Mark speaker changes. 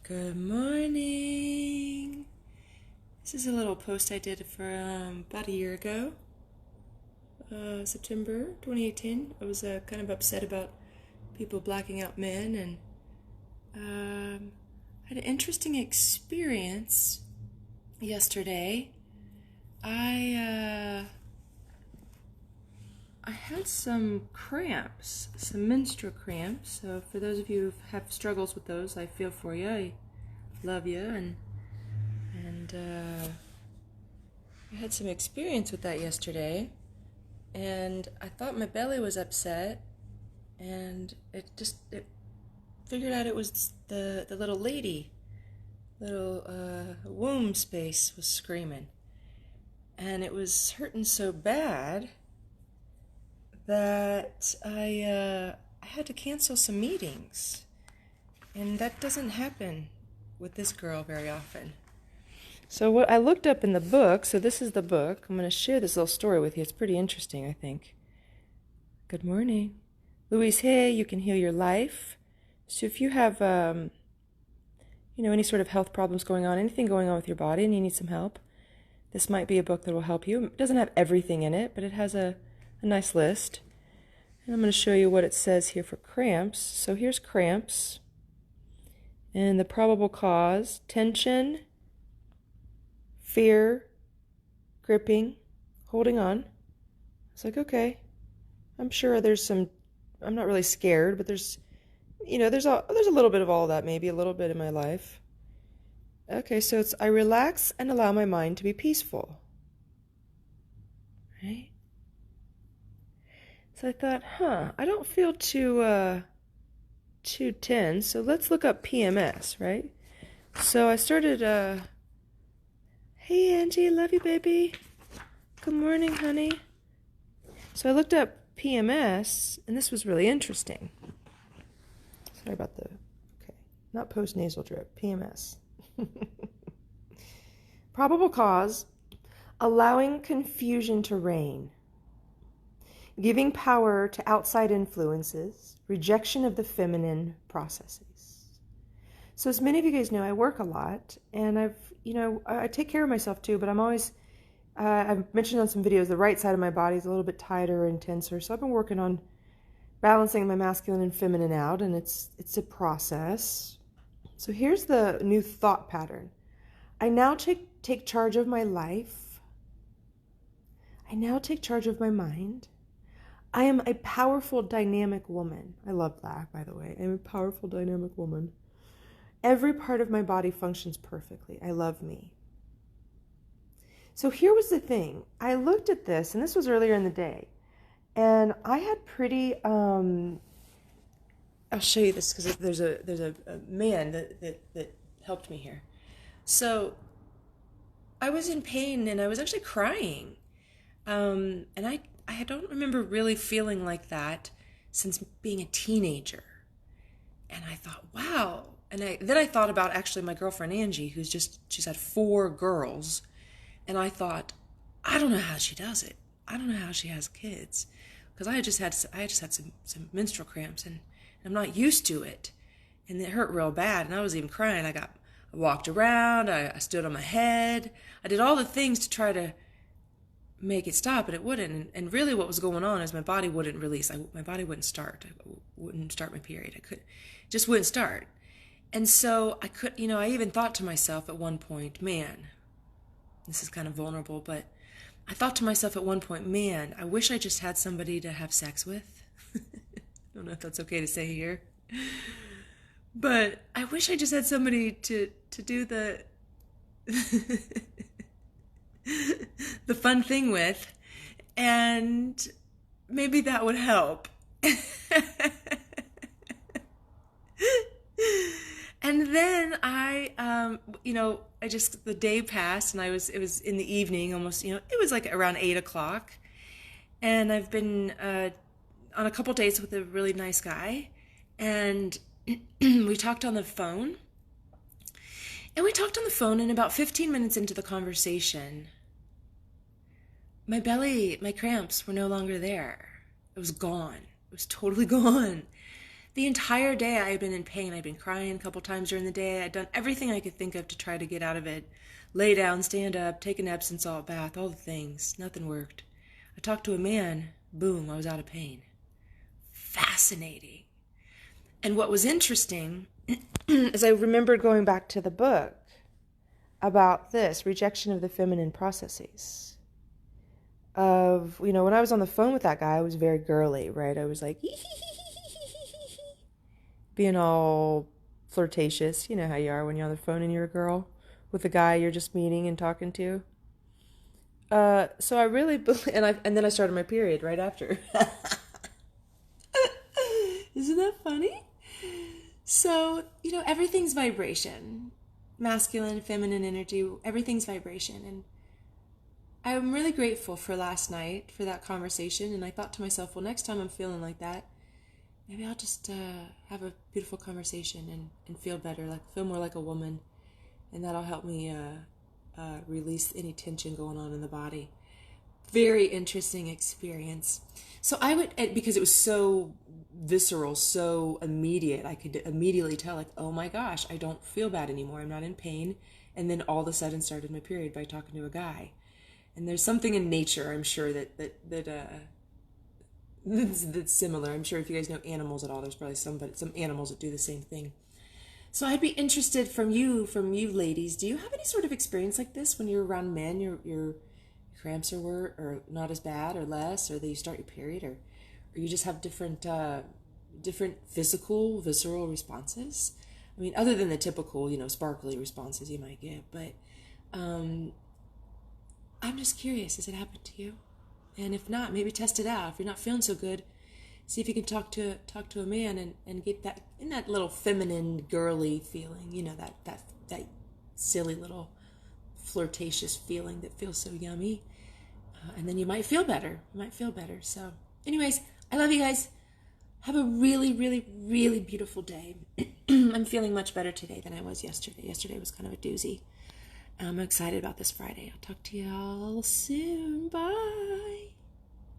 Speaker 1: Good morning. This is a little post I did for about a year ago, September 2018. I was kind of upset about people blacking out men, and had an interesting experience yesterday. I had some cramps, some menstrual cramps. So for those of you who have struggles with those, I feel for you. I love you, and I had some experience with that yesterday, and I thought my belly was upset, and it figured out it was the little lady, little womb space was screaming, and it was hurting so bad that I had to cancel some meetings, and that doesn't happen with this girl very often. So what I looked up in the book, so this is the book. I'm going to share this little story with you. It's pretty interesting, I think. Good morning. Louise Hay, You Can Heal Your Life. So if you have, any sort of health problems going on, anything going on with your body, and you need some help, this might be a book that will help you. It doesn't have everything in it, but it has a nice list. And I'm going to show you what it says here for cramps. So here's cramps. And the probable cause: tension, fear, gripping, holding on. It's like, okay, I'm sure there's some, I'm not really scared, but there's a little bit of all that, maybe a little bit in my life. Okay, so it's, I relax and allow my mind to be peaceful. Right? So I thought, I don't feel too tense, so let's look up PMS, right? So I started, hey Angie, love you, baby. Good morning, honey. So I looked up PMS, and this was really interesting. Sorry about not postnasal drip, PMS. Probable cause: allowing confusion to reign, giving power to outside influences, rejection of the feminine processes. So as many of you guys know, I work a lot, and I take care of myself too, but I'm always, I've mentioned on some videos, the right side of my body is a little bit tighter and tenser, so I've been working on balancing my masculine and feminine out, and it's a process. So here's the new thought pattern. I now take charge of my life. I now take charge of my mind. I am a powerful, dynamic woman. I love that, by the way. I'm a powerful, dynamic woman. Every part of my body functions perfectly. I love me. So here was the thing. I looked at this, and this was earlier in the day, and I had pretty, I'll show you this because there's a man that helped me here. So I was in pain, and I was actually crying. And I don't remember really feeling like that since being a teenager. And I thought, wow. And then I thought about actually my girlfriend Angie, she's had 4 girls. And I thought, I don't know how she does it. I don't know how she has kids. Because I had just had some menstrual cramps, and I'm not used to it. And it hurt real bad, and I was even crying. I walked around, I stood on my head. I did all the things to try to make it stop, but it wouldn't. And really what was going on is my body wouldn't release. My body wouldn't start. I wouldn't start my period. Just wouldn't start. And so I even thought to myself at one point, man, this is kind of vulnerable, but I thought to myself at one point, man, I wish I just had somebody to have sex with. I don't know if that's okay to say here. But I wish I just had somebody to do the the fun thing with, and maybe that would help. And then the day passed, and it was in the evening, almost, it was like around 8:00, and I've been on a couple dates with a really nice guy, and we talked on the phone, and about 15 minutes into the conversation, my cramps were no longer there. It was gone. It was totally gone. the entire day I had been in pain. I'd been crying a couple times during the day. I'd done everything I could think of to try to get out of it. Lay down, stand up, take an Epsom salt bath, all the things. Nothing worked. I talked to a man. Boom, I was out of pain. Fascinating. And what was interesting is I remembered going back to the book about this, rejection of the feminine processes. Of, when I was on the phone with that guy, I was very girly, right? I was like, being all flirtatious. You know how you are when you're on the phone and you're a girl with a guy you're just meeting and talking to. So I really believe, and then I started my period right after. Isn't that funny? So, everything's vibration. Masculine, feminine energy, everything's vibration. And I'm really grateful for last night, for that conversation. And I thought to myself, well, next time I'm feeling like that, maybe I'll just have a beautiful conversation and feel better, feel more like a woman. And that'll help me release any tension going on in the body. Very interesting experience. So because it was so visceral, so immediate, I could immediately tell, oh my gosh, I don't feel bad anymore. I'm not in pain. And then all of a sudden started my period by talking to a guy. And there's something in nature, I'm sure, that's similar. I'm sure if you guys know animals at all, there's probably some animals that do the same thing. So I'd be interested from you ladies, do you have any sort of experience like this when you're around men? Your cramps are not as bad or less, or that you start your period, or you just have different physical, visceral responses? I mean, other than the typical, sparkly responses you might get, but I'm just curious, has it happened to you? And if not, maybe test it out. If you're not feeling so good, see if you can talk to a man and get that in that little feminine, girly feeling, that silly little flirtatious feeling that feels so yummy. And then you might feel better. So anyways, I love you guys. Have a really, really, really beautiful day. I'm feeling much better today than I was yesterday. Yesterday was kind of a doozy. I'm excited about this Friday. I'll talk to y'all soon. Bye.